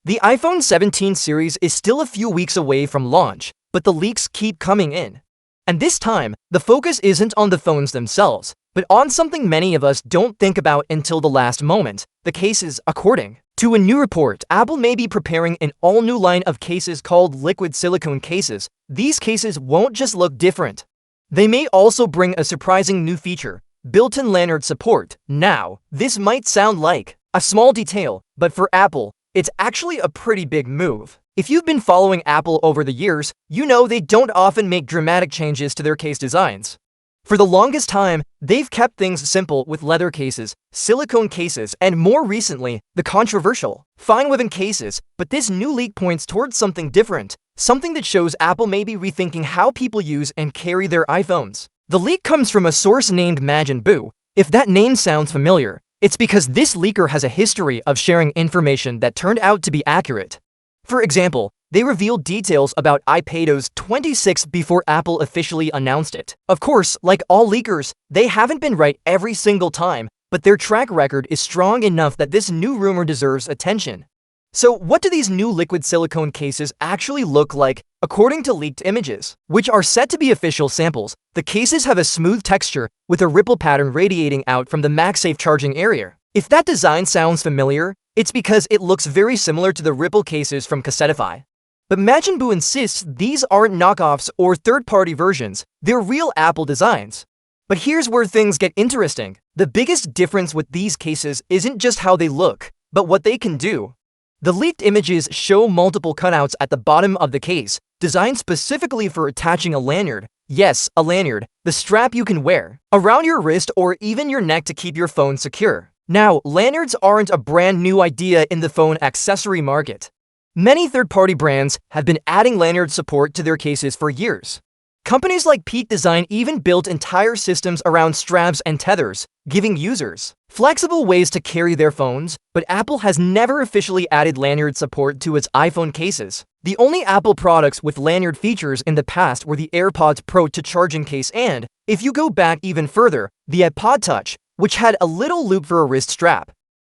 The iPhone 17 series is still a few weeks away from launch, but the leaks keep coming in. And this time, the focus isn't on the phones themselves, but on something many of us don't think about until the last moment: the cases. According to a new report, Apple may be preparing an all-new line of cases called liquid silicone cases. These cases won't just look different. They may also bring a surprising new feature: built-in lanyard support. Now, this might sound like a small detail, but for Apple, it's actually a pretty big move. If you've been following Apple over the years, you know they don't often make dramatic changes to their case designs. For the longest time, they've kept things simple with leather cases, silicone cases, and more recently, the controversial fine woven cases. But this new leak points towards something different, something that shows Apple may be rethinking how people use and carry their iPhones. The leak comes from a source named Majin Buu. If that name sounds familiar, it's because this leaker has a history of sharing information that turned out to be accurate. For example, they revealed details about iPadOS 26 before Apple officially announced it. Of course, like all leakers, they haven't been right every single time, but their track record is strong enough that this new rumor deserves attention. So what do these new liquid silicone cases actually look like? According to leaked images, which are set to be official samples, the cases have a smooth texture with a ripple pattern radiating out from the MagSafe charging area. If that design sounds familiar, it's because it looks very similar to the ripple cases from Cassetify. But Majin Buu insists these aren't knockoffs or third-party versions, they're real Apple designs. But here's where things get interesting. The biggest difference with these cases isn't just how they look, but what they can do. The leaked images show multiple cutouts at the bottom of the case, designed specifically for attaching a lanyard. Yes, a lanyard, the strap you can wear around your wrist or even your neck to keep your phone secure. Now, lanyards aren't a brand new idea in the phone accessory market. Many third-party brands have been adding lanyard support to their cases for years. Companies like Peak Design even built entire systems around straps and tethers, giving users flexible ways to carry their phones, but Apple has never officially added lanyard support to its iPhone cases. The only Apple products with lanyard features in the past were the AirPods Pro to charging case and, if you go back even further, the iPod Touch, which had a little loop for a wrist strap.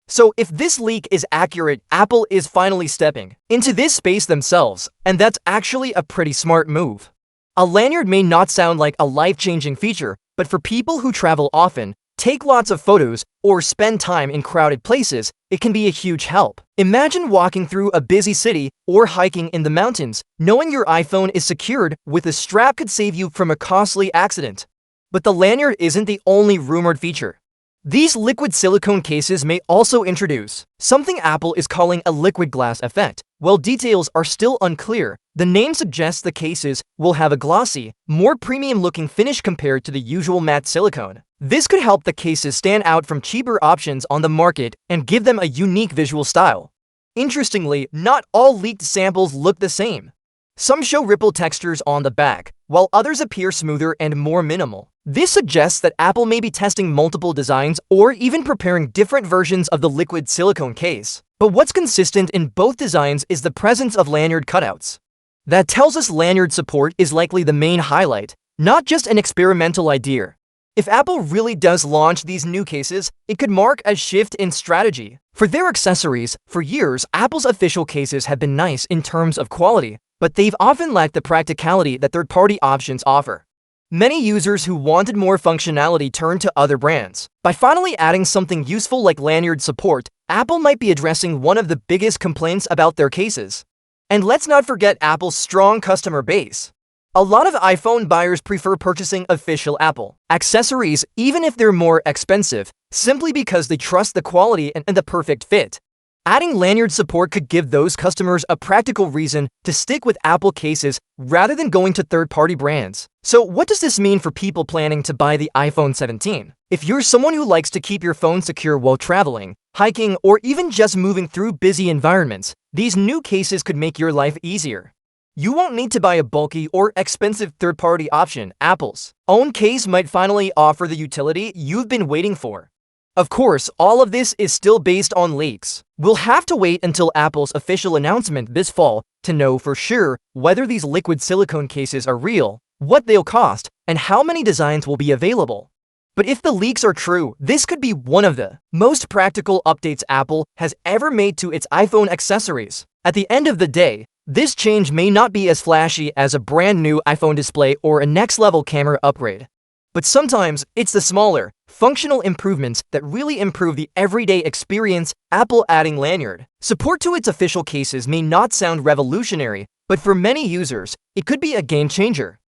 So if this leak is accurate, Apple is finally stepping into this space themselves, and that's actually a pretty smart move. A lanyard may not sound like a life-changing feature, but for people who travel often, take lots of photos, or spend time in crowded places, it can be a huge help. Imagine walking through a busy city or hiking in the mountains. Knowing your iPhone is secured with a strap could save you from a costly accident. But the lanyard isn't the only rumored feature. These liquid silicone cases may also introduce something Apple is calling a liquid glass effect. While details are still unclear, the name suggests the cases will have a glossy, more premium-looking finish compared to the usual matte silicone. This could help the cases stand out from cheaper options on the market and give them a unique visual style. Interestingly, not all leaked samples look the same. Some show ripple textures on the back, while others appear smoother and more minimal. This suggests that Apple may be testing multiple designs or even preparing different versions of the liquid silicone case. But what's consistent in both designs is the presence of lanyard cutouts. That tells us lanyard support is likely the main highlight, not just an experimental idea. If Apple really does launch these new cases, it could mark a shift in strategy. For their accessories, for years, Apple's official cases have been nice in terms of quality, but they've often lacked the practicality that third-party options offer. Many users who wanted more functionality turned to other brands. By finally adding something useful like lanyard support, Apple might be addressing one of the biggest complaints about their cases. And let's not forget Apple's strong customer base. A lot of iPhone buyers prefer purchasing official Apple accessories even if they're more expensive, simply because they trust the quality and the perfect fit. Adding lanyard support could give those customers a practical reason to stick with Apple cases rather than going to third-party brands. So what does this mean for people planning to buy the iPhone 17? If you're someone who likes to keep your phone secure while traveling, hiking, or even just moving through busy environments, these new cases could make your life easier. You won't need to buy a bulky or expensive third-party option. Apple's own case might finally offer the utility you've been waiting for. Of course, all of this is still based on leaks. We'll have to wait until Apple's official announcement this fall to know for sure whether these liquid silicone cases are real, what they'll cost, and how many designs will be available. But if the leaks are true, this could be one of the most practical updates Apple has ever made to its iPhone accessories. At the end of the day, this change may not be as flashy as a brand new iPhone display or a next-level camera upgrade. But sometimes, it's the smaller, functional improvements that really improve the everyday experience. Apple adding lanyard support to its official cases may not sound revolutionary, but for many users, it could be a game changer.